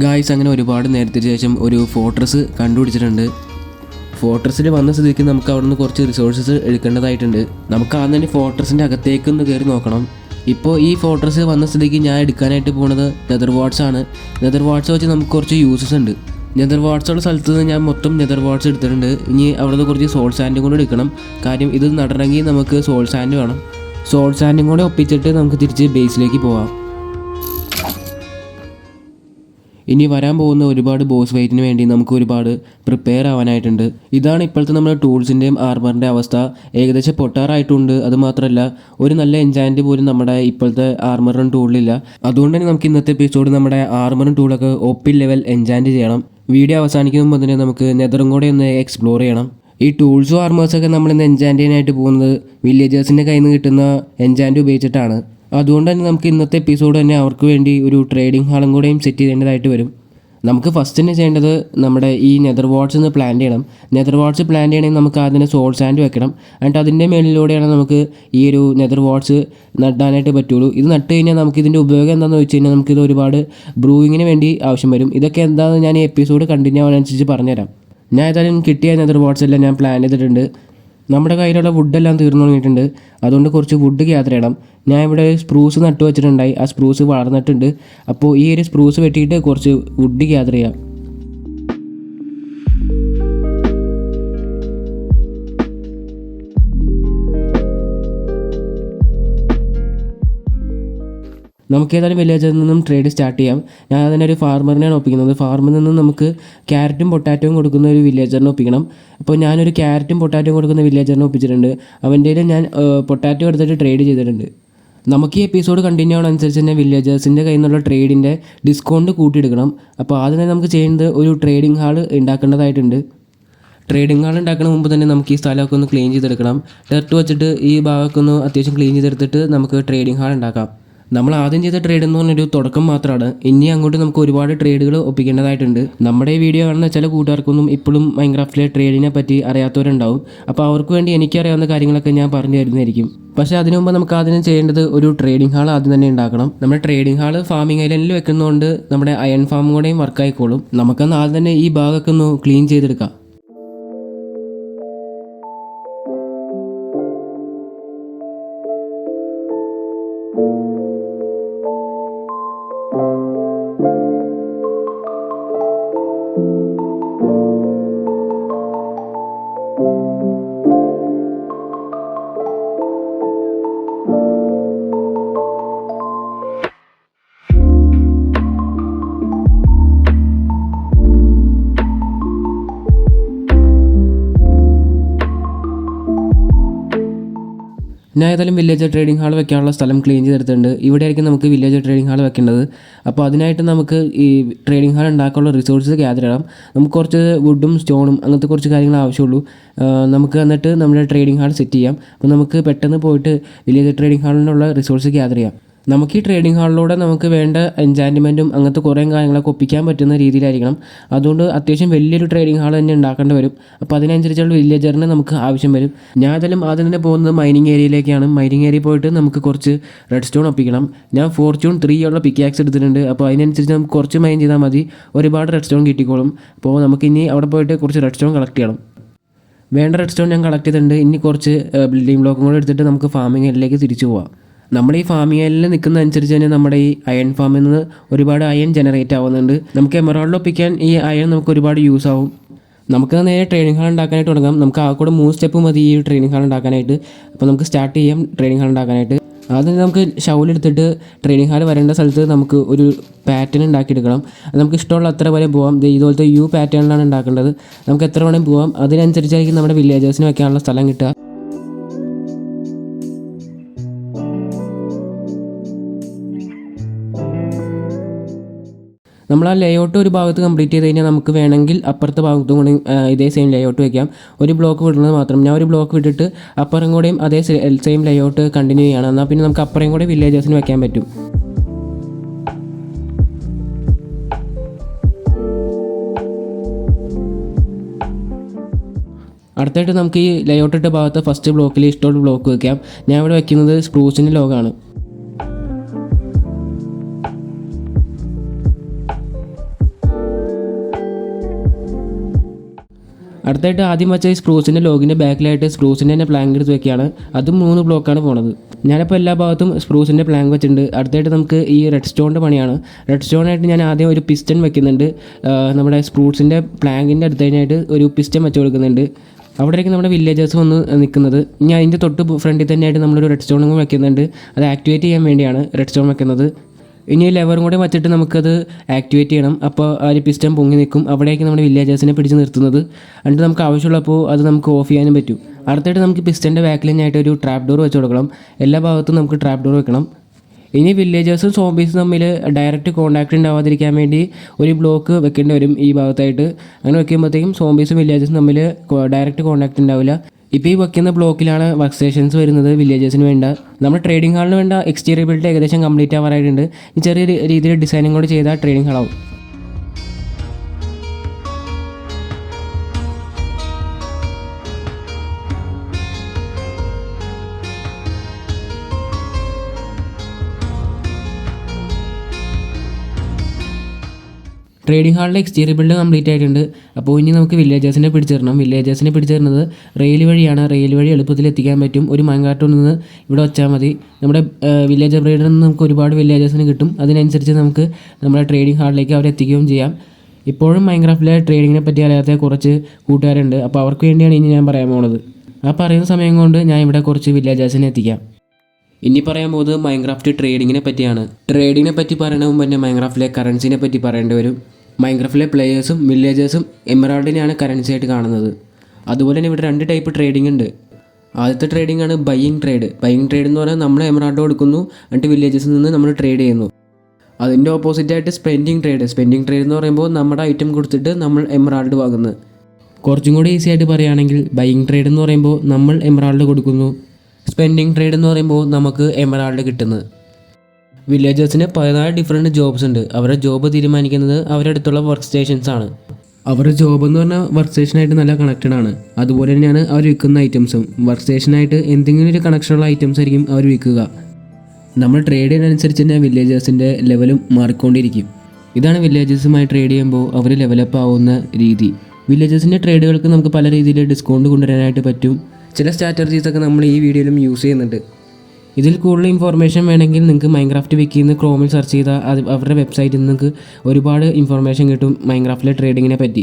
Guys, അങ്ങനെ ഒരുപാട് നേരത്തിന് ശേഷം ഒരു ഫോർട്രസ് കണ്ടുപിടിച്ചിട്ടുണ്ട്. ഫോർട്രസിൽ വന്ന സ്ഥിതിക്ക് നമുക്ക് അവിടെ നിന്ന് കുറച്ച് റിസോഴ്സസ് എടുക്കേണ്ടതായിട്ടുണ്ട്. നമുക്ക് ആദ്യം തന്നെ ഫോർട്രസിൻ്റെ അകത്തേക്കൊന്ന് കയറി നോക്കണം. ഇപ്പോൾ ഈ ഫോർട്രസ് വന്ന സ്ഥിതിക്ക് ഞാൻ എടുക്കാനായിട്ട് പോകുന്നത് നെതർ വാർഡ്സ് ആണ്. നെതർ വാർഡ്സ് വെച്ച് നമുക്ക് കുറച്ച് യൂസസ് ഉണ്ട്. നെതർ വാർഡ്സ് ഉള്ള സ്ഥലത്ത് നിന്ന് ഞാൻ മൊത്തം നെതർ വാർഡ്സ് എടുത്തിട്ടുണ്ട്. ഇനി അവിടെ നിന്ന് കുറച്ച് സോൾ സാൻഡും കൂടെ എടുക്കണം. കാര്യം ഇത് നടണമെങ്കിൽ നമുക്ക് സോൾ സാൻഡ് വേണം. സോൾ സാൻഡും കൂടെ ഒപ്പിച്ചിട്ട് നമുക്ക് തിരിച്ച് ബേസിലേക്ക് പോവാം. ഇനി വരാൻ പോകുന്ന ഒരുപാട് ബോസ് ഫൈറ്റിന് വേണ്ടി നമുക്ക് ഒരുപാട് പ്രിപ്പയർ ആവാനായിട്ടുണ്ട്. ഇതാണ് ഇപ്പോഴത്തെ നമ്മുടെ ടൂൾസിൻ്റെയും ആർമറിൻ്റെ അവസ്ഥ. ഏകദേശം പൊട്ടാറായിട്ടുണ്ട്. അതുമാത്രമല്ല, ഒരു നല്ല എൻചാൻറ്റ് പോലും നമ്മുടെ ഇപ്പോഴത്തെ ആർമറും ടൂളിലില്ല. അതുകൊണ്ട് തന്നെ നമുക്ക് ഇന്നത്തെ എപ്പിസോഡ് നമ്മുടെ ആർമറും ടൂളൊക്കെ OP ലെവൽ എൻചാൻറ്റ് ചെയ്യണം. വീഡിയോ അവസാനിക്കുന്ന മുമ്പ് തന്നെ നമുക്ക് നെതറും കൂടെ ഒന്ന് എക്സ്പ്ലോർ ചെയ്യണം. ഈ ടൂൾസും ആർമേഴ്സൊക്കെ നമ്മളിന്ന് എൻചാൻറ്റ് ചെയ്യാനായിട്ട് പോകുന്നത് വില്ലേജേഴ്സിൻ്റെ കയ്യിൽ നിന്ന് കിട്ടുന്ന എൻചാൻറ്റ് ഉപയോഗിച്ചിട്ടാണ്. അതുകൊണ്ട് തന്നെ നമുക്ക് ഇന്നത്തെ എപ്പിസോഡ് തന്നെ അവർക്ക് വേണ്ടി ഒരു ട്രേഡിംഗ് ഹാളും കൂടെയും സെറ്റ് ചെയ്യേണ്ടതായിട്ട് വരും. നമുക്ക് ഫസ്റ്റ് തന്നെ ചെയ്യേണ്ടത് നമ്മുടെ ഈ നെതർ വാർഡ്സ് ഒന്ന് പ്ലാൻ ചെയ്യണം. നെതർ വാർഡ്സ് പ്ലാൻ ചെയ്യണമെങ്കിൽ നമുക്ക് അതിന് സോൾ സാൻഡ് വെക്കണം. എന്നിട്ട് അതിൻ്റെ മേളിലൂടെയാണ് നമുക്ക് ഈ ഒരു നെതർ വാർഡ്സ് നടാനായിട്ട് പറ്റുള്ളൂ. ഇത് നട്ട് കഴിഞ്ഞാൽ നമുക്ക് ഇതിൻ്റെ ഉപയോഗം എന്താണെന്ന് വെച്ച് കഴിഞ്ഞാൽ നമുക്കിത് ഒരുപാട് ബ്രൂയിങ്ങിന് വേണ്ടി ആവശ്യം വരും. ഇതൊക്കെ എന്താണെന്ന് ഞാൻ ഈ എപ്പിസോഡ് കണ്ടിന്യൂ ആവാനനുസരിച്ച് പറഞ്ഞുതരാം. ഞാൻ ഏതായാലും കിട്ടിയ നെതർ വാർഡ്സ് എല്ലാം ഞാൻ പ്ലാൻ ചെയ്തിട്ടുണ്ട്. നമ്മുടെ കയ്യിലുള്ള വുഡെല്ലാം തീർന്നു തുടങ്ങിയിട്ടുണ്ട്. അതുകൊണ്ട് കുറച്ച് വുഡ് ഗ്യാദർ ചെയ്യണം. ഞാൻ ഇവിടെ സ്പ്രൂസ് നട്ടു വെച്ചിട്ടുണ്ടായി. ആ സ്പ്രൂസ് വളർന്നിട്ടുണ്ട്. അപ്പോൾ ഈ ഒരു സ്പ്രൂസ് വെട്ടിയിട്ട് കുറച്ച് വുഡ് ഗ്യാദർ ചെയ്യാം. നമുക്ക് ഏതായാലും വില്ലേജിൽ നിന്നും ട്രേഡ് സ്റ്റാർട്ട് ചെയ്യാം. ഞാൻ അതിനൊരു ഫാർമറിനെയാണ് ഒപ്പിക്കുന്നത്. ഫാർമിൽ നിന്നും നമുക്ക് ക്യാരറ്റും പൊട്ടാറ്റോയും കൊടുക്കുന്ന ഒരു വില്ലേജറിനെ ഒപ്പിക്കണം. അപ്പോൾ ഞാനൊരു ക്യാരറ്റും പൊട്ടാറ്റോയും കൊടുക്കുന്ന വില്ലേജറിനെ ഒപ്പിച്ചിട്ടുണ്ട്. അവൻ്റെ ഞാൻ പൊട്ടാറ്റോ എടുത്തിട്ട് ട്രേഡ് ചെയ്തിട്ടുണ്ട്. നമുക്ക് ഈ എപ്പിസോഡ് കണ്ടിന്യൂ ആവുന്നതനുസരിച്ച് തന്നെ വില്ലേജേഴ്സിൻ്റെ കയ്യിൽ നിന്നുള്ള ട്രേഡിൻ്റെ ഡിസ്കൗണ്ട് കൂട്ടിയെടുക്കണം. അപ്പോൾ ആദ്യം തന്നെ നമുക്ക് ചെയ്യുന്നത് ഒരു ട്രേഡിംഗ് ഹാൾ ഉണ്ടാക്കേണ്ടതായിട്ടുണ്ട്. ട്രേഡിംഗ് ഹാൾ ഉണ്ടാക്കുന്ന മുമ്പ് തന്നെ നമുക്ക് ഈ സ്ഥലമൊക്കെ ഒന്ന് ക്ലീൻ ചെയ്തെടുക്കണം. ടെർട്ട് വെച്ചിട്ട് ഈ ഭാഗമൊക്കെ ഒന്ന് അത്യാവശ്യം ക്ലീൻ ചെയ്തെടുത്തിട്ട് നമുക്ക് ട്രേഡിംഗ് ഹാൾ ഉണ്ടാക്കാം. നമ്മൾ ആദ്യം ചെയ്ത ട്രേഡ് എന്ന് പറഞ്ഞൊരു തുടക്കം മാത്രമാണ്. ഇനി അങ്ങോട്ട് നമുക്ക് ഒരുപാട് ട്രേഡുകൾ ഒപ്പിക്കേണ്ടതായിട്ടുണ്ട്. നമ്മുടെ ഈ വീഡിയോ കാണുന്ന ചില കൂട്ടുകാർക്കൊന്നും ഇപ്പോഴും മൈൻക്രാഫ്റ്റിലെ ട്രേഡിനെ പറ്റി അറിയാത്തവരുണ്ടാവും. അപ്പോൾ അവർക്ക് വേണ്ടി എനിക്കറിയാവുന്ന കാര്യങ്ങളൊക്കെ ഞാൻ പറഞ്ഞു തരുന്നതായിരിക്കും. പക്ഷേ അതിനു മുമ്പ് നമുക്ക് ആദ്യം ചെയ്യേണ്ടത് ഒരു ട്രേഡിംഗ് ഹാൾ ആദ്യം തന്നെ ഉണ്ടാക്കണം. നമ്മുടെ ട്രേഡിംഗ് ഹാൾ ഫാമിംഗ് ഐലൻഡിൽ വെക്കുന്നതുകൊണ്ട് നമ്മുടെ അയൺ ഫാമും കൂടെയും വർക്കായിക്കോളും. നമുക്കൊന്ന് ആദ്യം തന്നെ ഈ ഭാഗമൊക്കെ ഒന്ന് ക്ലീൻ ചെയ്തെടുക്കാം. ഞാൻ ഏതായാലും വില്ലേജ് ട്രേഡിംഗ് ഹാൾ വെക്കാനുള്ള സ്ഥലം ക്ലീൻ ചെയ്തെടുത്തിട്ടുണ്ട്. ഇവിടെ ആയിരിക്കും നമുക്ക് വില്ലേജ് ട്രേഡിംഗ് ഹാൾ വെക്കേണ്ടത്. അപ്പോൾ അതിനായിട്ട് നമുക്ക് ഈ ട്രേഡിംഗ് ഹാൾ ഉണ്ടാക്കാനുള്ള റിസോഴ്സസ് ഗ്യാദർ ചെയ്യണം. നമുക്ക് കുറച്ച് വുഡും സ്റ്റോണും അങ്ങനത്തെ കുറച്ച് കാര്യങ്ങൾ ആവശ്യമുള്ളൂ. നമുക്ക് എന്നിട്ട് നമ്മുടെ ട്രേഡിംഗ് ഹാൾ സെറ്റ് ചെയ്യാം. അപ്പോൾ നമുക്ക് പെട്ടെന്ന് പോയിട്ട് വില്ലേജ് ട്രേഡിംഗ് ഹാളിനുള്ള റിസോഴ്സ് ഗ്യാദർ ചെയ്യാം. നമുക്ക് ഈ ട്രേഡിംഗ് ഹാളിലൂടെ നമുക്ക് വേണ്ട എൻചാൻറ്റ്മെൻറ്റും അങ്ങനത്തെ കുറേ കാര്യങ്ങളൊക്കെ ഒപ്പിക്കാൻ പറ്റുന്ന രീതിയിലായിരിക്കണം. അതുകൊണ്ട് അത്യാവശ്യം വലിയൊരു ട്രേഡിംഗ് ഹാൾ തന്നെ ഉണ്ടാക്കേണ്ടി വരും. അപ്പോൾ അതിനനുസരിച്ചുള്ള വില്ലേജറിന് നമുക്ക് ആവശ്യം വരും. ഞാൻ അതിലും ആദ്യം തന്നെ പോകുന്നത് മൈനിങ് ഏരിയയിലേക്കാണ്. മൈനിങ് ഏരിയയിൽ പോയിട്ട് നമുക്ക് കുറച്ച് റെഡ് സ്റ്റോൺ ഒപ്പിക്കണം. ഞാൻ ഫോർച്യൂൺ 3 ഉള്ള പിക്കാക്സ് എടുത്തിട്ടുണ്ട്. അപ്പോൾ അതിനനുസരിച്ച് നമുക്ക് കുറച്ച് മൈൻ ചെയ്താൽ മതി, ഒരുപാട് റെഡ് സ്റ്റോൺ കിട്ടിക്കോളും. അപ്പോൾ നമുക്കിനി അവിടെ പോയിട്ട് കുറച്ച് റെഡ് സ്റ്റോൺ കളക്ട് ചെയ്യണം. വേണ്ട റെഡ് സ്റ്റോൺ ഞാൻ കളക്ട് ചെയ്തിട്ടുണ്ട്. ഇനി കുറച്ച് ബിൽഡിംഗ് ബ്ലോക്കും കൂടെ എടുത്തിട്ട് നമുക്ക് ഫാമിംഗ് ഏരിയയിലേക്ക് തിരിച്ചു പോവാം. നമ്മുടെ ഈ ഫാമിംഗ് ഏരിയയിൽ നിൽക്കുന്ന അനുസരിച്ച് തന്നെ നമ്മുടെ ഈ അയൺ ഫാമിൽ നിന്ന് ഒരുപാട് അയൺ ജനറേറ്റ് ആവുന്നുണ്ട്. നമുക്ക് എമറാൾഡ് ഒപ്പിക്കാൻ ഈ അയൺ നമുക്ക് ഒരുപാട് യൂസ് ആവും. നമുക്ക് നേരെ ട്രേഡിംഗ് ഹാൾ ഉണ്ടാക്കാനായിട്ട് തുടങ്ങാം. നമുക്ക് ആ കൂടെ 3 സ്റ്റെപ്പ് മതി ഈ ട്രേഡിംഗ് ഹാൾ ഉണ്ടാക്കാനായിട്ട്. അപ്പോൾ നമുക്ക് സ്റ്റാർട്ട് ചെയ്യാം ട്രേഡിംഗ് ഹാൾ ഉണ്ടാക്കാനായിട്ട്. ആദ്യം നമുക്ക് ഷവലെടുത്തിട്ട് ട്രേഡിംഗ് ഹാൾ വരേണ്ട സ്ഥലത്ത് നമുക്ക് ഒരു പാറ്റേൺ ഉണ്ടാക്കിയെടുക്കണം. അത് നമുക്ക് ഇഷ്ടമുള്ള അത്ര വരെ പോകാം. ഇതുപോലത്തെ പാറ്റേണിലാണ് ഉണ്ടാക്കേണ്ടത്. നമുക്ക് എത്ര വേണമെങ്കിൽ പോകാം. അതിനനുസരിച്ചായിരിക്കും നമ്മുടെ വില്ലേജേഴ്സിന് വെക്കാനുള്ള സ്ഥലം കിട്ടുക. നമ്മൾ ആ ലേഔട്ട് ഒരു ഭാഗത്ത് കംപ്ലീറ്റ് ചെയ്ത് കഴിഞ്ഞാൽ നമുക്ക് വേണമെങ്കിൽ അപ്പുറത്തെ ഭാഗത്തും കൂടി ഇതേ സെയിം ലേഔട്ട് വയ്ക്കാം. ഒരു ബ്ലോക്ക് വിടുന്നത് മാത്രം. ഞാൻ ഒരു ബ്ലോക്ക് വിട്ടിട്ട് അപ്പുറം കൂടെയും അതേ സെയിം ലേഔട്ട് കണ്ടിന്യൂ ചെയ്യണം. എന്നാൽ പിന്നെ നമുക്ക് അപ്പുറം കൂടെ വില്ലേജേഴ്സിന് വയ്ക്കാൻ പറ്റും. അടുത്തായിട്ട് നമുക്ക് ഈ ലേഔട്ട് ഇട്ട ഭാഗത്ത് ഫസ്റ്റ് ബ്ലോക്കിൽ ഇഷ്ടമുള്ള ബ്ലോക്ക് വയ്ക്കാം. ഞാൻ ഇവിടെ വയ്ക്കുന്നത് സ്പ്രൂസിൻ്റെ ലോഗാണ്. അടുത്തായിട്ട് ആദ്യം വെച്ച ഈ സ്പ്രൂസിൻ്റെ ലോഗിൻ്റെ ബാക്കിലായിട്ട് സ്പ്രൂസിൻ്റെ തന്നെ പ്ലാങ്ക് എടുത്ത് വെക്കുകയാണ്. അതും 3 ബ്ലോക്കാണ് പോണത്. ഞാനിപ്പോൾ എല്ലാ ഭാഗത്തും സ്പ്രൂസിൻ്റെ പ്ലാങ്ക് വെച്ചിട്ടുണ്ട്. അടുത്തായിട്ട് നമുക്ക് ഈ റെഡ് സ്റ്റോണിൻ്റെ പണിയാണ്. റെഡ് സ്റ്റോണായിട്ട് ഞാൻ ആദ്യം ഒരു പിസ്റ്റൺ വെക്കുന്നുണ്ട്. നമ്മുടെ സ്പ്രൂസിൻ്റെ പ്ലാങ്കിൻ്റെ അടുത്തതിനായിട്ട് ഒരു പിസ്റ്റൺ വെച്ച് കൊടുക്കുന്നുണ്ട്. അവിടേക്ക് നമ്മുടെ വില്ലേജേഴ്സ് വന്ന് നിൽക്കുന്നത്. ഇനി അതിൻ്റെ തൊട്ട് ഫ്രണ്ടിൽ തന്നെയായിട്ട് നമ്മളൊരു റെഡ് സ്റ്റോണും വെക്കുന്നുണ്ട്. അത് ആക്ടിവേറ്റ് ചെയ്യാൻ വേണ്ടിയാണ് റെഡ് സ്റ്റോൺ വെക്കുന്നത്. ഇനി ലെവറും കൂടെ വെച്ചിട്ട് നമുക്കത് ആക്ടിവേറ്റ് ചെയ്യണം. അപ്പോൾ ആ ഒരു പിസ്റ്റൺ പൊങ്ങി നിൽക്കും. അവിടേക്ക് നമ്മുടെ വില്ലേജേഴ്സിനെ പിടിച്ച് നിർത്തുന്നത്. എന്നിട്ട് നമുക്ക് ആവശ്യമുള്ളപ്പോൾ അത് നമുക്ക് ഓഫ് ചെയ്യാനും പറ്റും. അടുത്തായിട്ട് നമുക്ക് പിസ്റ്റൻ്റെ ബാക്കിൽ തന്നെയായിട്ട് ഒരു ട്രാപ്പ് ഡോർ വെച്ച് കൊടുക്കണം. എല്ലാ ഭാഗത്തും നമുക്ക് ട്രാപ്പ് ഡോർ വെക്കണം. ഇനി വില്ലേജേഴ്സും സോംബീസും തമ്മിൽ ഡയറക്റ്റ് കോൺടാക്റ്റ് ഉണ്ടാവാതിരിക്കാൻ വേണ്ടി ഒരു ബ്ലോക്ക് വെക്കേണ്ടി വരും ഈ ഭാഗത്തായിട്ട്. അങ്ങനെ വെക്കുമ്പോഴത്തേക്കും സോംബീസും വില്ലേജേഴ്സും തമ്മിൽ ഡയറക്റ്റ് കോൺടാക്റ്റ് ഉണ്ടാവില്ല. ഇപ്പോൾ ഈ വെക്കുന്ന ബ്ലോക്കിലാണ് വർക്ക് സ്റ്റേഷൻസ് വരുന്നത് വില്ലേജേഴ്സിന് വേണ്ട. നമ്മുടെ ട്രേഡിംഗ് ഹാളിന് വേണ്ട എക്സ്റ്റീരിയർ ബിൽഡ് ഏകദേശം കംപ്ലീറ്റ് ആവാറായിട്ടുണ്ട്. ചെറിയ രീതിയിൽ ഡിസൈനും കൂടി ചെയ്താൽ ട്രേഡിംഗ് ഹാളാവും. ട്രേഡിംഗ് ഹാളിലെ എക്സ്റ്റീരിയർ ബിൽഡ് കംപ്ലീറ്റ് ആയിട്ടുണ്ട്. അപ്പോൾ ഇനി നമുക്ക് വില്ലേജേഴ്സിനെ പിടിച്ചിടണം. വില്ലേജേഴ്സിനെ പിടിച്ചിരുന്നത് റെയിൽ വഴിയാണ്. റെയിൽ വഴി എളുപ്പത്തിൽ എത്തിക്കാൻ പറ്റും. ഒരു മൈൻകാർട്ടിൽ നിന്ന് ഇവിടെ വെച്ചാൽ മതി. നമ്മുടെ വില്ലേജ് ബ്രീഡിൽ നിന്ന് നമുക്ക് ഒരുപാട് വില്ലേജേഴ്സിന് കിട്ടും. അതിനനുസരിച്ച് നമുക്ക് നമ്മുടെ ട്രേഡിംഗ് ഹാളിലേക്ക് അവരെ എത്തിക്കുകയും ചെയ്യാം. ഇപ്പോഴും മൈൻക്രാഫ്റ്റിലെ ട്രേഡിങ്ങിനെ പറ്റി അറിയാത്ത കുറച്ച് കൂട്ടുകാരുണ്ട്. അപ്പോൾ അവർക്ക് വേണ്ടിയാണ് ഇനി ഞാൻ പറയാൻ പോകുന്നത്. ആ പറയുന്ന സമയം കൊണ്ട് ഞാൻ ഇവിടെ കുറച്ച് വില്ലേജേഴ്സിനെ എത്തിക്കാം. ഇനി പറയാൻ പോകുന്നത് മൈൻക്രാഫ്റ്റ് ട്രേഡിങ്ങിനെ പറ്റിയാണ്. ട്രേഡിങ്ങിനെ പറ്റി പറയണ മുമ്പ് തന്നെ മൈൻക്രാഫ്റ്റിലെ കറൻസിനെ പറ്റി പറയേണ്ടി വരും. മൈൻക്രാഫ്റ്റിലെ പ്ലേയേഴ്സും വില്ലേജേഴ്സും എമറാൾഡിനെയാണ് കറൻസി ആയിട്ട് കാണുന്നത്. അതുപോലെ തന്നെ ഇവിടെ 2 ടൈപ്പ് ട്രേഡിംഗ് ഉണ്ട്. ആദ്യത്തെ ട്രേഡിംഗ് ആണ് ബൈയിങ് ട്രേഡ്. ബൈയിങ് ട്രേഡ് എന്ന് പറഞ്ഞാൽ നമ്മൾ എമറാൾഡ് കൊടുക്കുന്നു, എന്നിട്ട് വില്ലേജസിൽ നിന്ന് നമ്മൾ ട്രേഡ് ചെയ്യുന്നു. അതിൻ്റെ ഓപ്പോസിറ്റായിട്ട് സ്പെൻഡിങ് ട്രേഡ്. സ്പെൻഡിങ് ട്രേഡ് എന്ന് പറയുമ്പോൾ നമ്മുടെ ഐറ്റം കൊടുത്തിട്ട് നമ്മൾ എമറാൾഡ് വാങ്ങുന്നത്. കുറച്ചും കൂടി ഈസി ആയിട്ട് പറയുകയാണെങ്കിൽ ബൈയിങ് ട്രേഡ് എന്ന് പറയുമ്പോൾ നമ്മൾ എമറാൾഡ് കൊടുക്കുന്നു. സ്പെൻഡിങ് ട്രേഡ് എന്ന് പറയുമ്പോൾ നമുക്ക് എമറാൾഡ് കിട്ടുന്നത്. വില്ലേജേഴ്സിന് 14 ഡിഫറെൻറ്റ് ജോബ്സ് ഉണ്ട്. അവരുടെ ജോബ് തീരുമാനിക്കുന്നത് അവരുടെ അടുത്തുള്ള വർക്ക് സ്റ്റേഷൻസ് ആണ്. അവരുടെ ജോബ് എന്ന് പറഞ്ഞാൽ വർക്ക് സ്റ്റേഷനായിട്ട് നല്ല കണക്റ്റഡ് ആണ്. അതുപോലെ തന്നെയാണ് അവർ വിൽക്കുന്ന ഐറ്റംസും വർക്ക് സ്റ്റേഷനായിട്ട് എന്തെങ്കിലും ഒരു കണക്ഷനുള്ള ഐറ്റംസ് ആയിരിക്കും അവർ വിൽക്കുക. നമ്മൾ ട്രേഡ് ചെയ്യുന്നതനുസരിച്ച് തന്നെ വില്ലേജേഴ്സിൻ്റെ ലെവലും മാറിക്കൊണ്ടിരിക്കും. ഇതാണ് വില്ലേജേഴ്സുമായി ട്രേഡ് ചെയ്യുമ്പോൾ അവർ ലെവലപ്പ് ആവുന്ന രീതി. വില്ലേജേഴ്സിൻ്റെ ട്രേഡുകൾക്ക് നമുക്ക് പല രീതിയിൽ ഡിസ്കൗണ്ട് കൊണ്ടുവരാനായിട്ട് പറ്റും. ചില സ്ട്രാറ്റജീസൊക്കെ നമ്മൾ ഈ വീഡിയോയിലും യൂസ് ചെയ്യുന്നുണ്ട്. ഇതിൽ കൂടുതൽ ഇൻഫോർമേഷൻ വേണമെങ്കിൽ നിങ്ങൾക്ക് മൈൻക്രാഫ്റ്റ് വിക്കിന്ന് ക്രോമിൽ സെർച്ച് ചെയ്താൽ അവരുടെ വെബ്സൈറ്റിൽ നിന്ന് നിങ്ങൾക്ക് ഒരുപാട് ഇൻഫോർമേഷൻ കിട്ടും മൈൻക്രാഫ്റ്റിലെ ട്രേഡിങ്ങിനെ പറ്റി.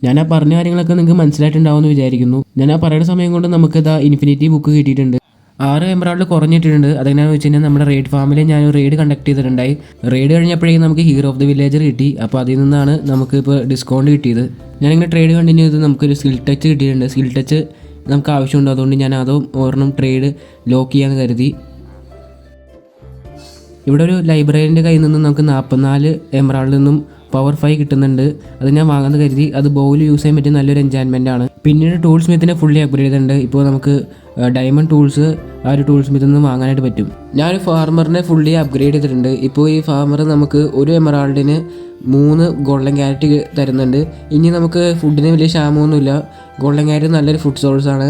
ഞാൻ ആ പറഞ്ഞ കാര്യങ്ങളൊക്കെ നിങ്ങൾക്ക് മനസ്സിലായിട്ടുണ്ടാവുമെന്ന് വിചാരിക്കുന്നു. ഞാൻ ആ പറയുന്ന സമയം കൊണ്ട് നമുക്ക് ഇതാ ഇൻഫിനിറ്റി ബുക്ക് കിട്ടിയിട്ടുണ്ട്. 6 എമറാൾഡ് കുറഞ്ഞിട്ടുണ്ട്. അതെങ്ങനെയാണെന്ന് വെച്ച് കഴിഞ്ഞാൽ നമ്മുടെ റെയ്ഡ് ഫാമിൽ ഞാനൊരു റെയ്ഡ് കണ്ടക്ട് ചെയ്തിട്ടുണ്ടായി. റെയ്ഡ് കഴിഞ്ഞപ്പോഴേക്കും നമുക്ക് ഹീറോ ഓഫ് ദി വില്ലേജർ കിട്ടി. അപ്പോൾ അതിൽ നിന്നാണ് നമുക്ക് ഇപ്പോൾ ഡിസ്കൗണ്ട് കിട്ടിയത്. ഞാനിങ്ങനെ ട്രേഡ് കണ്ടിന്യൂ ചെയ്ത് നമുക്കൊരു സ്കിൽ ടച്ച് കിട്ടിയിട്ടുണ്ട്. സ്കിൽ ടച്ച് നമുക്ക് ആവശ്യമുണ്ട്. അതുകൊണ്ട് ഞാൻ അതും ഒരെണ്ണം ട്രേഡ് ലോക്ക് ചെയ്യാമെന്ന് കരുതി. ഇവിടെ ഒരു ലൈബ്രറിൻ്റെ കയ്യിൽ നിന്നും നമുക്ക് 44 എമറാൾഡിൽ നിന്നും പവർ 5 കിട്ടുന്നുണ്ട്. അത് ഞാൻ വാങ്ങുന്ന കരുതി. അത് ബോയിൽ യൂസ് ചെയ്യാൻ പറ്റിയ നല്ലൊരു എൻചാൻമെൻ്റ് ആണ്. പിന്നീട് ടൂൾ സ്മിത്തിനെ ഫുള്ളി അപ്ഗ്രേഡ് ചെയ്തിട്ടുണ്ട്. ഇപ്പോൾ നമുക്ക് ഡയമണ്ട് ടൂൾസ് ആ ഒരു ടൂൾ സ്മിത്തിൽ നിന്ന് വാങ്ങാനായിട്ട് പറ്റും. ഞാനൊരു ഫാർമറിനെ ഫുള്ളി അപ്ഗ്രേഡ് ചെയ്തിട്ടുണ്ട്. ഇപ്പോൾ ഈ ഫാർമർ നമുക്ക് ഒരു എമറാൾഡിന് 3 ഗോൾഡൻ ക്യാരറ്റ് തരുന്നുണ്ട്. ഇനി നമുക്ക് ഫുഡിന് വലിയ ക്ഷാമമൊന്നുമില്ല. ഗോൾഡൻ ക്യാരറ്റ് നല്ലൊരു ഫുഡ് സോഴ്സാണ്.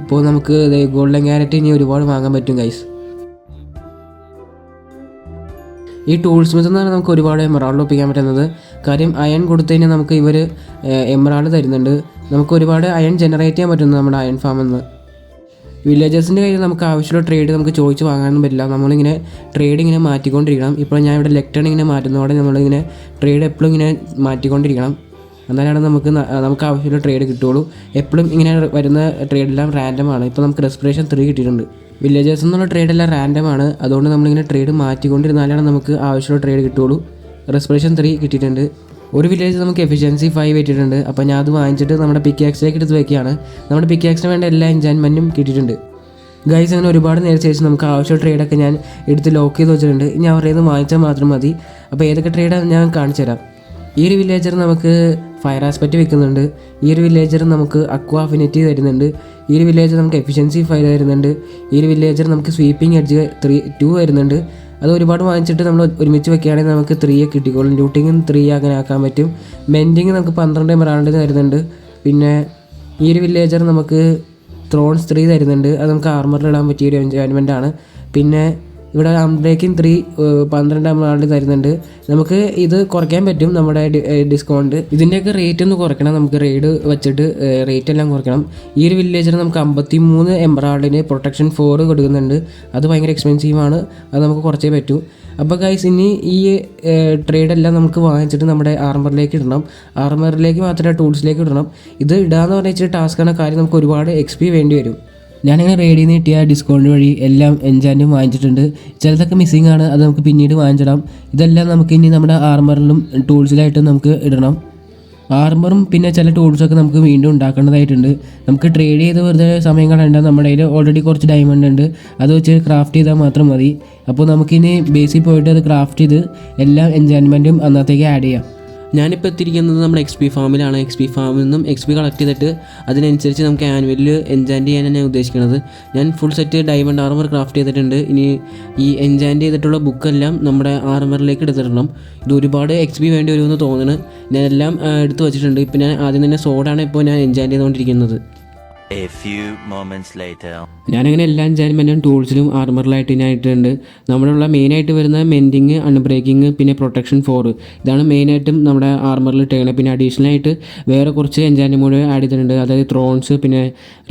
ഇപ്പോൾ നമുക്ക് ഗോൾഡൻ ക്യാരറ്റ് ഇനി ഒരുപാട് വാങ്ങാൻ പറ്റും ഗൈസ്. ഈ ടൂൾ സ്മിത്ത് എന്ന് പറഞ്ഞാൽ നമുക്ക് ഒരുപാട് എമറാൾഡ് ഒപ്പിക്കാൻ പറ്റുന്നത്. കാര്യം അയൺ കൊടുത്തു കഴിഞ്ഞാൽ നമുക്ക് ഇവർ എമറാൾഡ് തരുന്നുണ്ട്. നമുക്ക് ഒരുപാട് അയൺ ജനറേറ്റ് ചെയ്യാൻ പറ്റുന്നത് നമ്മുടെ അയൺ ഫാമിൽ നിന്ന്. വില്ലേജേഴ്സിൻ്റെ കയ്യിൽ നമുക്ക് ആവശ്യമുള്ള ട്രേഡ് നമുക്ക് ചോദിച്ച് വാങ്ങാനൊന്നും പറ്റില്ല. നമ്മളിങ്ങനെ ട്രേഡ് ഇങ്ങനെ മാറ്റിക്കൊണ്ടിരിക്കണം. ഇപ്പോൾ ഞാൻ ഇവിടെ ലെക്ടൺ ഇങ്ങനെ മാറ്റുന്നതോടെ നമ്മളിങ്ങനെ ട്രേഡ് എപ്പോഴും ഇങ്ങനെ മാറ്റിക്കൊണ്ടിരിക്കണം. എന്നാലാണ് നമുക്ക് ആവശ്യമുള്ള ട്രേഡ് കിട്ടുള്ളൂ. എപ്പോഴും ഇങ്ങനെ വരുന്ന ട്രേഡെല്ലാം റാൻഡമാണ്. ഇപ്പോൾ നമുക്ക് റെസ്പിറേഷൻ 3 കിട്ടിയിട്ടുണ്ട്. വില്ലേജേഴ്സ് എന്നുള്ള ട്രേഡെല്ലാം റാൻഡമാണ്. അതുകൊണ്ട് നമ്മളിങ്ങനെ ട്രേഡ് മാറ്റിക്കൊണ്ടിരുന്നാലാണ് നമുക്ക് ആവശ്യമുള്ള ട്രേഡ് കിട്ടുള്ളൂ. റെസ്പിറേഷൻ 3 കിട്ടിയിട്ടുണ്ട്. ഒരു വില്ലേജ് നമുക്ക് എഫിഷ്യൻസി 5 കിട്ടിയിട്ടുണ്ട്. അപ്പോൾ ഞാൻ അത് വാങ്ങിച്ചിട്ട് നമ്മുടെ പിക്കാക്സിലേക്ക് എടുത്ത് വയ്ക്കുകയാണ്. നമ്മുടെ പിക്കാക്സിന് വേണ്ട എല്ലാ എൻചാൻമെൻറ്റും കിട്ടിയിട്ടുണ്ട്. ഗൈസ് അങ്ങനെ ഒരുപാട് നേരത്തെ ശേഷം നമുക്ക് ആവശ്യമുള്ള ട്രേഡൊക്കെ ഞാൻ എടുത്ത് ലോക്ക് ചെയ്ത് വെച്ചിട്ടുണ്ട്. ഇനി അവരുടെ നിന്ന് വാങ്ങിച്ചാൽ മാത്രം മതി. അപ്പോൾ ഏതൊക്കെ ട്രേഡാണ് ഞാൻ കാണിച്ചു തരാം. ഈ ഒരു വില്ലേജർ നമുക്ക് ഫയർ ആസ്പെക്റ്റ് വെക്കുന്നുണ്ട്. ഈ ഒരു വില്ലേജർ നമുക്ക് അക്വാ അഫിനിറ്റി തരുന്നുണ്ട്. ഈ ഒരു വില്ലേജർ നമുക്ക് എഫിഷ്യൻസി 5 തരുന്നുണ്ട്. ഈ ഒരു വില്ലേജർ നമുക്ക് സ്വീപ്പിംഗ് എഡ്ജ് 2 വരുന്നുണ്ട്. അത് ഒരുപാട് വാങ്ങിച്ചിട്ട് നമ്മൾ ഒരുമിച്ച് വെക്കുകയാണെങ്കിൽ നമുക്ക് 3 കിട്ടിക്കോളും. ലൂട്ടിങ്ങും 3 അങ്ങനെ ആക്കാൻ പറ്റും. മെൻഡിങ് നമുക്ക് 12 എമറാൾഡ് തരുന്നുണ്ട്. പിന്നെ ഈ ഒരു വില്ലേജർ നമുക്ക് ത്രോൺസ് 3 തരുന്നുണ്ട്. അത് നമുക്ക് ആർമറിൽ ഇടാൻ പറ്റിയ ഒരു എൻജോയ്മെൻ്റ് ആണ്. പിന്നെ ഇവിടെ അൺബ്രേക്കിംഗ് 3 12 എമറാൾഡ് തരുന്നുണ്ട്. നമുക്ക് ഇത് കുറയ്ക്കാൻ പറ്റും നമ്മുടെ ഡിസ്കൗണ്ട്. ഇതിൻ്റെയൊക്കെ റേറ്റ് ഒന്ന് കുറയ്ക്കണം, നമുക്ക് റെയ്ഡ് വെച്ചിട്ട് റേറ്റ് എല്ലാം കുറയ്ക്കണം. ഈ ഒരു വില്ലേജിന് നമുക്ക് 53 എമറാൾഡിന് പ്രൊട്ടക്ഷൻ 4 കൊടുക്കുന്നുണ്ട്. അത് ഭയങ്കര എക്സ്പെൻസീവാണ്, അത് നമുക്ക് കുറച്ചേ പറ്റൂ. അപ്പോൾ ഗൈസ് ഇനി ഈ ട്രേഡെല്ലാം നമുക്ക് വാങ്ങിച്ചിട്ട് നമ്മുടെ ആർമറിലേക്ക് ഇടണം. ആർമറിലേക്ക് മാത്രമല്ല ടൂൾസിലേക്ക് ഇടണം. ഇത് ഇടാന്ന് പറഞ്ഞാൽ ഇച്ചിരി ടാസ്ക്കാണ്, കാര്യം നമുക്ക് ഒരുപാട് XP വേണ്ടി വരും. ഞാനിങ്ങനെ റെയ്ഡിൽ നിന്ന് കിട്ടിയ ഡിസ്കൗണ്ട് വഴി എല്ലാം എൻചാൻറ്റും വാങ്ങിച്ചിട്ടുണ്ട്. ചിലതൊക്കെ മിസ്സിംഗ് ആണ്, അത് നമുക്ക് പിന്നീട് വാങ്ങിച്ചിടാം. ഇതെല്ലാം നമുക്ക് ഇനി നമ്മുടെ ആർമറിലും ടൂൾസിലായിട്ടും നമുക്ക് ഇടണം. ആർമറും പിന്നെ ചില ടൂൾസൊക്കെ നമുക്ക് വീണ്ടും ഉണ്ടാക്കേണ്ടതായിട്ടുണ്ട്. നമുക്ക് ട്രേഡ് ചെയ്ത് വെറുതെ സമയം കളയണ്ട, നമ്മുടെ കയ്യിൽ ഓൾറെഡി കുറച്ച് ഡയമണ്ട് ഉണ്ട്, അത് വെച്ച് ക്രാഫ്റ്റ് ചെയ്താൽ മാത്രം മതി. അപ്പോൾ നമുക്കിനി ബേസിൽ പോയിട്ട് അത് ക്രാഫ്റ്റ് ചെയ്ത് എല്ലാ എൻചാൻമെൻറ്റും അന്നത്തേക്ക് ആഡ് ചെയ്യാം. ഞാനിപ്പോൾ എത്തിയിരിക്കുന്നത് നമ്മുടെ XP ഫാമിലാണ്. XP ഫാമിൽ നിന്നും XP കളക്ട് ചെയ്തിട്ട് അതിനനുസരിച്ച് നമുക്ക് ആനുവലിൽ എൻചാൻറ്റ് ചെയ്യാനാണ് ഞാൻ ഉദ്ദേശിക്കുന്നത്. ഞാൻ full set diamond armour craft ചെയ്തിട്ടുണ്ട്. ഇനി ഈ എൻചാൻറ്റ് ചെയ്തിട്ടുള്ള ബുക്കെല്ലാം നമ്മുടെ ആർമറിലേക്ക് എടുത്തിടണം. ഇത് ഒരുപാട് XP വേണ്ടി വരുമെന്ന് തോന്നുന്നു. ഞാനെല്ലാം എടുത്ത് വെച്ചിട്ടുണ്ട്. ഇപ്പോൾ ഞാൻ ആദ്യം തന്നെ സോഡാണ് ഇപ്പോൾ ഞാൻ എൻചാൻറ്റ് ചെയ്തുകൊണ്ടിരിക്കുന്നത്. A few moments later. ഞാനങ്ങനെ എല്ലാ എൻചാൻമെൻറ്റും ടൂൾസിലും ആർമറിലായിട്ട് ഞാൻ ഇട്ടിട്ടുണ്ട്. നമ്മളുള്ള മെയിനായിട്ട് വരുന്ന മെൻഡിങ്, അൺബ്രേക്കിങ്, പിന്നെ പ്രൊട്ടക്ഷൻ 4 ഇതാണ് മെയിനായിട്ടും നമ്മുടെ ആർമറിൽ ഇട്ടേക്കുന്നത്. പിന്നെ അഡീഷണലായിട്ട് വേറെ കുറച്ച് എൻചാൻറ്റും കൂടെ ആഡ് ചെയ്തിട്ടുണ്ട്. അതായത് ത്രോൺസ്, പിന്നെ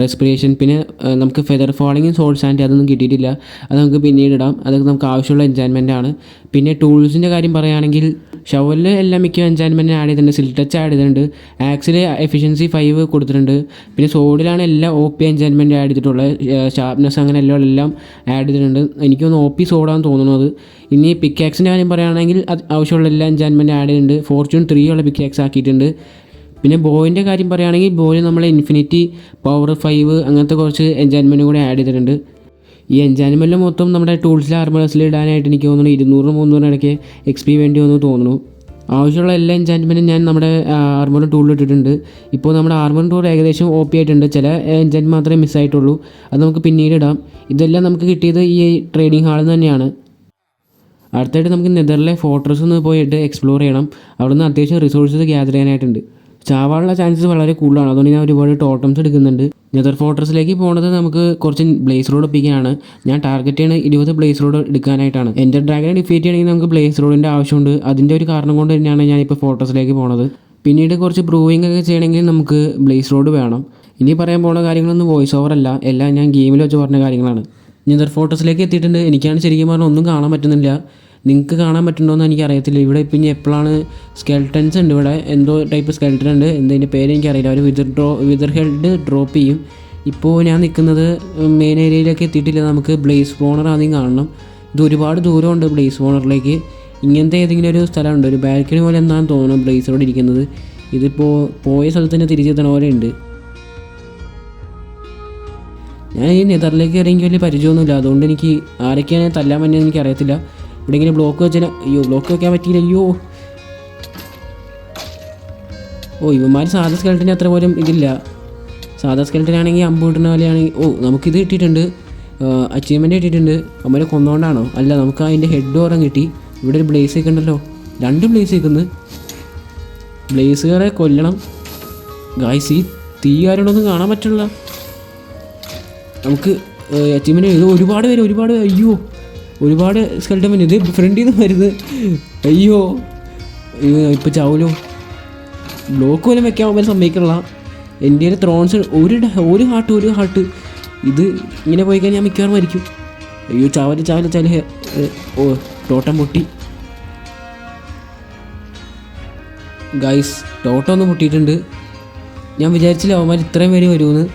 റെസ്പിറേഷൻ, പിന്നെ നമുക്ക് ഫെദർ ഫോളിങ്ങും സോൾ സാൻഡ് അതൊന്നും കിട്ടിയിട്ടില്ല, അത് നമുക്ക് പിന്നീട് ഇടാം. അതൊക്കെ നമുക്ക് ആവശ്യമുള്ള എൻചാൻമെൻ്റ് ആണ്. പിന്നെ ടൂൾസിൻ്റെ കാര്യം പറയുകയാണെങ്കിൽ ഷവലിൽ എല്ലാം മിക്ക എൻചാൻമെൻറ്റിന് ആഡ് ചെയ്തിട്ടുണ്ട്. സിൽ ടച്ച് ആഡ് ചെയ്തിട്ടുണ്ട്. ആക്സിൽ എഫിഷ്യൻസി 5 കൊടുത്തിട്ടുണ്ട്. പിന്നെ സോഡിലാണ് എല്ലാം OP എൻചാൻമെൻറ്റ് ആഡ് ചെയ്തിട്ടുള്ളത്. ഷാർപ്നെസ് അങ്ങനെ എല്ലാം ആഡ് ചെയ്തിട്ടുണ്ട്. എനിക്കൊന്ന് OP സോഡാന്ന് തോന്നുന്നത്. ഇനി പിക്കാക്സിൻ്റെ കാര്യം പറയുകയാണെങ്കിൽ ആവശ്യമുള്ള എല്ലാ എൻചാൻമെൻറ്റ് ആഡ് ചെയ്തിട്ടുണ്ട്. ഫോർച്യൂൺ 3 ഉള്ള പിക്കാക്സ് ആക്കിയിട്ടുണ്ട്. പിന്നെ ബോയിൻ്റെ കാര്യം പറയുകയാണെങ്കിൽ ബോയിൽ നമ്മൾ ഇൻഫിനിറ്റി പവർ 5 അങ്ങനത്തെ കുറച്ച് എൻചാൻമെൻറ്റും കൂടെ ആഡ് ചെയ്തിട്ടുണ്ട്. ഈ എൻചാൻമെൻറ്റ് മൊത്തം നമ്മുടെ ടൂൾസിൽ ആർമേഴ്സിൽ ഇടാനായിട്ട് എനിക്ക് തോന്നുന്നു 200-300 ഇടയ്ക്ക് XP വേണ്ടി വന്നു തോന്നുന്നു. ആവശ്യമുള്ള എല്ലാ എൻചാൻമെൻറ്റും ഞാൻ നമ്മുടെ ആർമർ ടൂളിൽ ഇട്ടിട്ടുണ്ട്. ഇപ്പോൾ നമ്മുടെ ആർമർ ടൂൾ ഏകദേശം OP ആയിട്ടുണ്ട്. ചില എൻചാൻറ്റ് മാത്രമേ മിസ്സായിട്ടുള്ളൂ, അത് നമുക്ക് പിന്നീട് ഇടാം. ഇതെല്ലാം നമുക്ക് കിട്ടിയത് ഈ ട്രേഡിംഗ് ഹാളിൽ നിന്ന് തന്നെയാണ്. അടുത്തായിട്ട് നമുക്ക് നെതറിലെ ഫോർട്രസ് ഒന്ന് പോയിട്ട് എക്സ്പ്ലോർ ചെയ്യണം. അവിടെ നിന്ന് അത്യാവശ്യം റിസോഴ്സസ് ഗ്യാദർ ചെയ്യാനായിട്ടുണ്ട്. ചാവാനുള്ള ചാൻസസ് വളരെ കൂടുതലാണ്, അതുകൊണ്ട് ഞാൻ ഒരുപാട് ടോട്ടംസ് എടുക്കുന്നുണ്ട്. നെതർ ഫോർട്രസിലേക്ക് പോകുന്നത് നമുക്ക് കുറച്ച് ബ്ലേസ് റോഡ് ഒപ്പിക്കാനാണ്. ഞാൻ ടാർഗറ്റ് ചെയ്യുന്നത് 20 ബ്ലേസ് റോഡ് എടുക്കാനായിട്ടാണ്. എൻ്റെ ഡ്രാഗനെ ഡിഫീറ്റ് ചെയ്യണമെങ്കിൽ നമുക്ക് ബ്ലേസ് റോഡിൻ്റെ ആവശ്യമുണ്ട്. അതിൻ്റെ ഒരു കാരണം കൊണ്ട് തന്നെയാണ് ഞാനിപ്പോൾ ഫോർട്രസിലേക്ക് പോകുന്നത്. പിന്നീട് കുറച്ച് ബ്രൂവിംഗ് ഒക്കെ ചെയ്യണമെങ്കിൽ നമുക്ക് ബ്ലേസ് റോഡ് വേണം. ഇനി പറയാൻ പോകുന്ന കാര്യങ്ങളൊന്നും വോയിസ് ഓവർ അല്ല, എല്ലാം ഞാൻ ഗെയിമിൽ വെച്ച് പറഞ്ഞ കാര്യങ്ങളാണ്. നെതർ ഫോർട്രസിലേക്ക് എത്തിയിട്ടുണ്ട്. എനിക്കാണ് ശരിക്കും പറഞ്ഞാൽ ഒന്നും കാണാൻ പറ്റുന്നില്ല. നിങ്ങൾക്ക് കാണാൻ പറ്റുന്നുണ്ടോയെന്ന് എനിക്കറിയത്തില്ല. ഇവിടെ ഇപ്പം ഇനി എപ്പോഴാണ് സ്കെൽട്ടൻസ് ഉണ്ട്, ഇവിടെ എന്തോ ടൈപ്പ് സ്കെൽട്ടൻ ഉണ്ട്, എന്തതിൻ്റെ പേര് എനിക്കറിയില്ല. അവർ വിതർ ഹെഡ് ഡ്രോപ്പ് ചെയ്യും. ഇപ്പോൾ ഞാൻ നിൽക്കുന്നത് മെയിൻ ഏരിയയിലേക്ക് എത്തിയിട്ടില്ല. നമുക്ക് ബ്ലേസ് സ്പോണർ ആദ്യം കാണണം. ഇത് ഒരുപാട് ദൂരമുണ്ട് ബ്ലേസ് സ്പോണറിലേക്ക്. ഇങ്ങനത്തെ ഏതെങ്കിലും ഒരു സ്ഥലമുണ്ട്, ഒരു ബാൽക്കണി പോലെ എന്താണെന്ന് തോന്നുന്നു ബ്ലേസ് റോഡ് ഇരിക്കുന്നത്. ഇതിപ്പോൾ പോയ സ്ഥലത്ത് തന്നെ തിരിച്ചെത്തണ പോലെ ഉണ്ട്. ഞാൻ ഈ നെതറിലേക്ക് ഇറങ്ങി വലിയ പരിചയമൊന്നുമില്ല, അതുകൊണ്ട് എനിക്ക് ആരൊക്കെയാണ് തല്ലാൻ പറ്റുന്നത് എനിക്ക് അറിയത്തില്ല. ഇവിടെ ഇങ്ങനെ ബ്ലോക്ക് വെച്ചാൽ ബ്ലോക്ക് വെക്കാൻ പറ്റിയില്ല. ഇവന്മാർ സാധാ സ്കെൽറ്റിന് അത്ര പോലും ഇതില്ല. സാധാ സ്കെൽറ്റിനാണെങ്കിൽ അമ്പ് കിട്ടുന്ന പോലെയാണെങ്കിൽ നമുക്കിത് കിട്ടിയിട്ടുണ്ട്, അച്ചീവ്മെൻറ്റ് കിട്ടിയിട്ടുണ്ട്. അവരെ കൊന്നുകൊണ്ടാണോ? അല്ല, നമുക്ക് അതിൻ്റെ ഹെഡ് ഓരം കിട്ടി. ഇവിടെ ഒരു ബ്ലേസ് ഒക്കെ ഉണ്ടല്ലോ, 2 ബ്ലേസ് നിൽക്കുന്നു. ബ്ലേസുകാരെ കൊല്ലണം ഗായ്സ്. ഈ തീ ആരോടൊന്നും കാണാൻ പറ്റില്ല. നമുക്ക് അച്ചീവ്മെൻറ്റ് ഇത് ഒരുപാട് പേര് ഒരുപാട് സ്കെൽട്ടൻ വന്നു. ഇത് ഫ്രണ്ടിൽ നിന്ന് വരുന്നത്. ഇപ്പോൾ ചാവലോ. ബ്ലോക്ക് പോലും വെക്കാൻ പോകാൻ സമ്മതിക്കണില്ല. എൻ്റെ കയ്യിൽ ത്രോൺസ് ഒരു ഹാർട്ട്. ഇത് ഇങ്ങനെ പോയി കഴിഞ്ഞാൽ ഞാൻ മിക്കവാറും മരിക്കും. ചാവല് ടോട്ടം പൊട്ടി ഗൈസ്. ടോട്ടം ഒന്ന് പൊട്ടിയിട്ടുണ്ട്. ഞാൻ വിചാരിച്ചില്ല അവന്മാർ ഇത്രയും പേര് വരുമെന്ന്.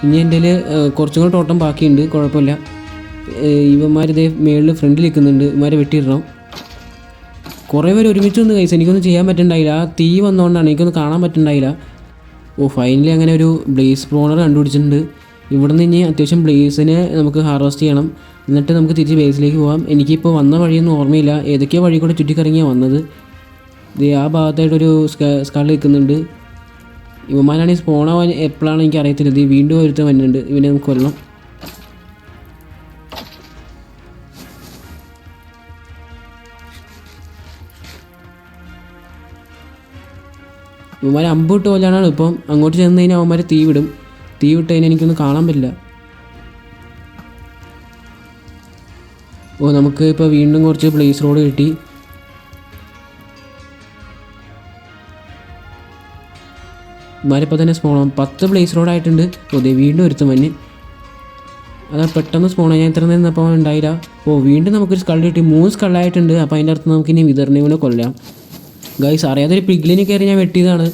ഇനി എൻ്റെ കുറച്ചും കൂടെ ടോട്ടം ബാക്കിയുണ്ട്, കുഴപ്പമില്ല. ഇവന്മാരിതേ മേളിൽ ഫ്രണ്ടിൽ നിൽക്കുന്നുണ്ട്. ഇവന്മാരെ വെട്ടിയിടണം. കുറേ പേര് ഒരുമിച്ച് വന്ന് കൈസ്. എനിക്കൊന്നും ചെയ്യാൻ പറ്റുന്നുണ്ടായില്ല, ആ തീ വന്നുകൊണ്ടാണ് എനിക്കൊന്നും കാണാൻ പറ്റുന്നുണ്ടായില്ല. ഫൈനലി അങ്ങനെ ഒരു ബ്ലേസ് സ്പോണർ കണ്ടുപിടിച്ചിട്ടുണ്ട്. ഇവിടെ നിന്ന് ഇനി അത്യാവശ്യം ബ്ലേസിനെ നമുക്ക് ഹാർവെസ്റ്റ് ചെയ്യണം. എന്നിട്ട് നമുക്ക് തിരിച്ച് ബേസിലേക്ക് പോകാം. എനിക്കിപ്പോൾ വന്ന വഴിയൊന്നും ഓർമ്മയില്ല, ഏതൊക്കെയോ വഴി കൂടെ ചുറ്റിക്കറങ്ങിയാണ് വന്നത്. ഇത് ആ ഭാഗത്തായിട്ടൊരു സ്കൾ നിൽക്കുന്നുണ്ട്. ഇവന്മാരാണെങ്കിൽ സ്പോണാവാൻ എപ്പോഴാണ് എനിക്ക് അറിയത്തില്ല. ഇത് വീണ്ടും ഒരുത്തൻ വരുന്നുണ്ട്, ഇവനെ നമുക്ക് കൊല്ലണം. ഇവന്മാർ അമ്പിട്ട് പോലെയാണ്. ഇപ്പം അങ്ങോട്ട് ചെന്ന് കഴിഞ്ഞാൽ അവന്മാർ തീ വിട്ട് കഴിഞ്ഞാൽ എനിക്കൊന്നും കാണാൻ പറ്റില്ല. ഓ നമുക്ക് ഇപ്പോൾ വീണ്ടും കുറച്ച് ബ്ലേസ് റോഡ് കിട്ടി. ഇമാരിപ്പോൾ തന്നെ സ്പോണം 10 ബ്ലേസ് റോഡായിട്ടുണ്ട്. ഓ വീണ്ടും ഒരുത്തും മഞ്ഞ്. അതാ പെട്ടെന്ന് സ്പോണാണ്. ഞാൻ ഇത്ര നേരം അപ്പോൾ ഉണ്ടായില്ല. ഓ വീണ്ടും നമുക്കൊരു സ്കൾ കിട്ടി. 3 സ്കളായിട്ടുണ്ട്. അപ്പോൾ അതിൻ്റെ അടുത്ത് നമുക്ക് ഇനി വിതറിനെ കൂടെ കൊല്ലാം. ഗൈസ് അറിയാതൊരു പിഗ്ലിനെ കയറി ഞാൻ വെട്ടിയതാണ്.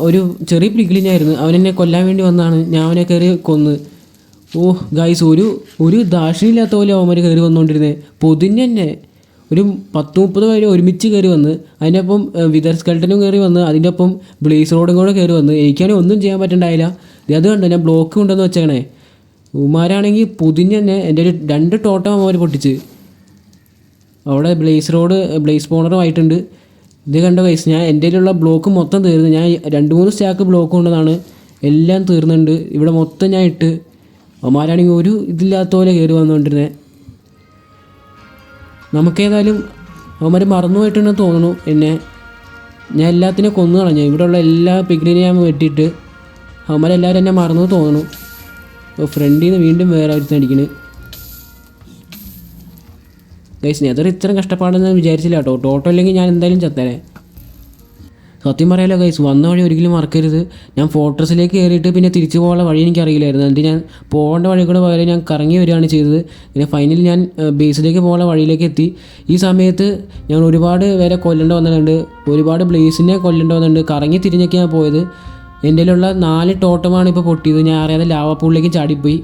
ഒരു ചെറിയ പിഗ്ലിനായിരുന്നു. അവനെന്നെ കൊല്ലാൻ വേണ്ടി വന്നതാണ്. ഞാൻ അവനെ കയറി കൊന്ന്. ഓ ഗൈസ് ഒരു ദാക്ഷിണില്ലാത്ത പോലെ അവന്മാർ കയറി വന്നുകൊണ്ടിരുന്നത്. പൊതിഞ്ഞ് തന്നെ ഒരു 10-30 പേര് ഒരുമിച്ച് കയറി വന്ന്. അതിൻ്റെ ഒപ്പം വിതർ സ്കെൽട്ടനും കയറി വന്ന്. അതിൻ്റെ ഒപ്പം ബ്ലേസ് റോഡും കൂടെ കയറി വന്ന്. എനിക്കാണെങ്കിൽ ഒന്നും ചെയ്യാൻ പറ്റണ്ടായില്ല. അത് കണ്ടോ ഞാൻ ബ്ലോക്ക് കൊണ്ടുവന്ന് വെച്ചേക്കണേ. ഉമാരാണെങ്കിൽ പൊതിഞ്ഞ് തന്നെ എൻ്റെ ഒരു 2 ടോട്ടം അവർ പൊട്ടിച്ച്. അവിടെ ബ്ലേസ് സ്പോണറുമായിട്ടുണ്ട്. ഇത് കണ്ടോ ഗൈസ്, ഞാൻ എൻ്റെ കയ്യിലുള്ള ബ്ലോക്ക് മൊത്തം തീർന്നു. ഞാൻ 2-3 സ്റ്റാക്ക് ബ്ലോക്ക് കൊണ്ടതാണ്. എല്ലാം തീർന്നുണ്ട്. ഇവിടെ മൊത്തം ഞാൻ ഇട്ട്. അവന്മാരാണെങ്കിൽ ഒരു ഇതില്ലാത്ത പോലെ കയറി വന്നുകൊണ്ടിരുന്നത്. നമുക്കേതായാലും അവന്മാർ മറന്നു പോയിട്ടുണ്ടെന്ന് തോന്നുന്നു എന്നെ. ഞാൻ എല്ലാത്തിനും കൊന്നു കളഞ്ഞു. ഇവിടെയുള്ള എല്ലാ പിഗ്ലിനെയും ഞാൻ വെട്ടിയിട്ട് അവന്മാരെല്ലാവരും എന്നെ മറന്നു തോന്നുന്നു. ഫ്രണ്ടിൽ നിന്ന് വീണ്ടും വേറെ ഒരുത്തടിക്കണ്. ഗൈസ് നെതർ ഇത്രയും കഷ്ടപ്പാടെന്ന് വിചാരിച്ചില്ല കേട്ടോ. ടോട്ടോ അല്ലെങ്കിൽ ഞാൻ എന്തായാലും ചത്തേനെ. സത്യം പറയാലോ ഗൈസ്, വന്ന വഴി ഒരിക്കലും മറക്കരുത്. ഞാൻ ഫോർട്രസിലേക്ക് കയറിയിട്ട് പിന്നെ തിരിച്ചു പോകാനുള്ള വഴി എനിക്കറിയില്ലായിരുന്നു. എന്നിട്ട് ഞാൻ പോകേണ്ട വഴി കൂടെ പകരം ഞാൻ കറങ്ങി വരികയാണ് ചെയ്തത്. പിന്നെ ഫൈനലി ഞാൻ ബേസിലേക്ക് പോകാനുള്ള വഴിയിലേക്ക് എത്തി. ഈ സമയത്ത് ഞാൻ ഒരുപാട് പേരെ കൊല്ലേണ്ടി വന്നിട്ടുണ്ട്. ഒരുപാട് ബ്ലേസിനെ കൊല്ലേണ്ടി വന്നിട്ടുണ്ട്. കറങ്ങി തിരിഞ്ഞൊക്കെയാണ് പോയത്. എൻ്റെ കയ്യിലുള്ള 4 ടോട്ടമാണ് ഇപ്പോൾ പൊട്ടിയത്. ഞാൻ അറിയാതെ ലാവ പൂളിലേക്ക് ചാടിപ്പോയി.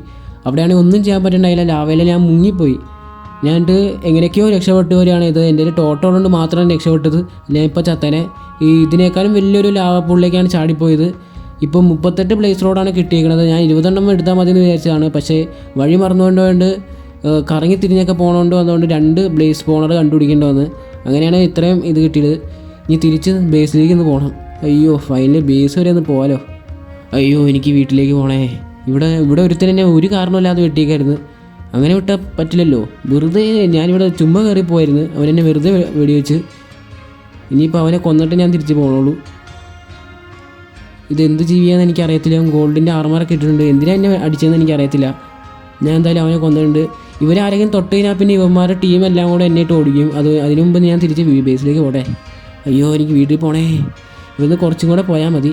അവിടെയാണെങ്കിൽ ഒന്നും ചെയ്യാൻ പറ്റുന്നുണ്ടായില്ല. ലാവയിൽ ഞാൻ മുങ്ങിപ്പോയി. ഞാനിട്ട് എങ്ങനെയൊക്കെയോ രക്ഷപ്പെട്ട് വരികയാണ് ഇത്. എൻ്റെ ഒരു ടോട്ടോ കൊണ്ട് മാത്രമാണ് രക്ഷപ്പെട്ടത്. ഞാൻ ഇപ്പോൾ ചത്തനെ. ഇതിനേക്കാളും വലിയൊരു ലാവ പൂളിലേക്കാണ് ചാടിപ്പോയത്. ഇപ്പോൾ 38 ബ്ലേസ് റോഡാണ് കിട്ടിയിരിക്കുന്നത്. ഞാൻ 20 എണ്ണം എടുത്താൽ മതി എന്ന് വിചാരിച്ചതാണ്. പക്ഷേ വഴി മറന്നുകൊണ്ടുകൊണ്ട് കറങ്ങി തിരിഞ്ഞൊക്കെ പോകണോണ്ട് വന്നുകൊണ്ട് 2 ബ്ലേസ് സ്പോണർ കണ്ടുപിടിക്കേണ്ടി വന്ന്. അങ്ങനെയാണ് ഇത്രയും ഇത് കിട്ടിയത്. ഇനി തിരിച്ച് ബേസിലേക്ക് ഒന്ന് പോകണം. അയ്യോ ഫൈനലി ബേസ് വരെ ഒന്ന് പോകാലോ. അയ്യോ എനിക്ക് വീട്ടിലേക്ക് പോകണേ. ഇവിടെ ഒരുത്തൻ എന്നെ ഒരു കാരണമില്ലാതെ വെട്ടിയേക്കായിരുന്നു. അങ്ങനെ വിട്ടാൽ പറ്റില്ലല്ലോ. വെറുതെ ഞാനിവിടെ ചുമ്മാ കയറി പോയിരുന്നു. അവനെന്നെ വെറുതെ വെടിവെച്ച്. ഇനിയിപ്പോൾ അവനെ കൊന്നിട്ട് ഞാൻ തിരിച്ച് പോകണുള്ളൂ. ഇതെന്ത് ജീവിയാന്ന് എനിക്കറിയത്തില്ല. ഗോൾഡിൻ്റെ ആർമറൊക്കെ ഇട്ടിട്ടുണ്ട്. എന്തിനാ എന്നെ അടിച്ചതെന്ന് എനിക്കറിയത്തില്ല. ഞാൻ എന്തായാലും അവനെ കൊന്നിട്ടുണ്ട്. ഇവരാരെങ്കിലും തൊട്ട് കഴിഞ്ഞാൽ പിന്നെ ഇവന്മാരുടെ ടീമെല്ലാം കൂടെ എന്നെ ഇട്ട് ഓടിക്കും. അതിനു മുമ്പ് ഞാൻ തിരിച്ച് ബേസിലേക്ക് പോട്ടെ. അയ്യോ എനിക്ക് വീട്ടിൽ പോകണേ. ഇവിടുന്ന് കുറച്ചും കൂടെ പോയാൽ മതി.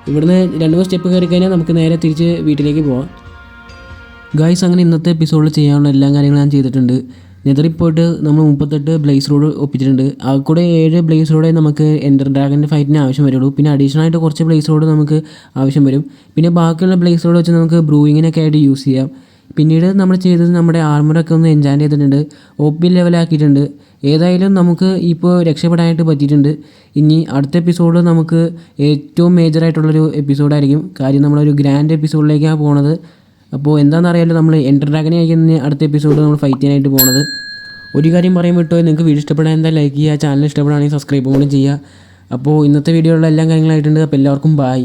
ഇവിടുന്ന് 2-3 സ്റ്റെപ്പ് കയറി കഴിഞ്ഞാൽ നമുക്ക് നേരെ തിരിച്ച് വീട്ടിലേക്ക് പോവാം. ഗൈസ് അങ്ങനെ ഇന്നത്തെ എപ്പിസോഡിൽ ചെയ്യാനുള്ള എല്ലാ കാര്യങ്ങളും ഞാൻ ചെയ്തിട്ടുണ്ട്. നെതറിൽ പോയിട്ട് നമ്മൾ 38 ബ്ലേസ് റോഡ് ഒപ്പിച്ചിട്ടുണ്ട്. ആ കൂടെ 7 ബ്ലേസ് റോഡേ നമുക്ക് എൻഡർ ഡ്രാഗൻ്റെ ഫൈറ്റിന് ആവശ്യം വരുള്ളൂ. പിന്നെ അഡീഷണൽ ആയിട്ട് കുറച്ച് ബ്ലേസ് റോഡ് നമുക്ക് ആവശ്യം വരും. പിന്നെ ബാക്കിയുള്ള ബ്ലേസ് റോഡ് വെച്ച് നമുക്ക് ബ്രൂയിങ്ങിനൊക്കെ ആയിട്ട് യൂസ് ചെയ്യാം. പിന്നീട് നമ്മൾ ചെയ്തത് നമ്മുടെ ആർമറൊക്കെ ഒന്ന് എൻജാൻഡ് ചെയ്തിട്ടുണ്ട്. OP ലെവലാക്കിയിട്ടുണ്ട്. ഏതായാലും നമുക്ക് ഇപ്പോൾ രക്ഷപ്പെടാനായിട്ട് പറ്റിയിട്ടുണ്ട്. ഇനി അടുത്ത എപ്പിസോഡ് നമുക്ക് ഏറ്റവും മേജറായിട്ടുള്ളൊരു എപ്പിസോഡായിരിക്കും. കാര്യം നമ്മളൊരു ഗ്രാൻഡ് എപ്പിസോഡിലേക്കാണ് പോണത്. അപ്പോൾ എന്താണെന്നറിയാമല്ലോ, നമ്മൾ എൻഡർ ഡ്രാഗനെ ആയിരിക്കും അടുത്ത എപ്പിസോഡ് നമ്മൾ ഫൈറ്റ് ചെയ്യാനായിട്ട് പോണത്. ഒരു കാര്യം പറയാൻ വിട്ടോ, നിങ്ങൾക്ക് വീഡിയോ ഇഷ്ടപ്പെടാൻ എന്താ ലൈക്ക് ചെയ്യുക, ചാനൽ ഇഷ്ടപ്പെടുകയാണെങ്കിൽ സബ്സ്ക്രൈബ് കൂടെ ചെയ്യുക. അപ്പോൾ ഇന്നത്തെ വീഡിയോയിലുള്ള എല്ലാ കാര്യങ്ങളായിട്ടുണ്ട്. അപ്പോൾ എല്ലാവർക്കും ബൈ.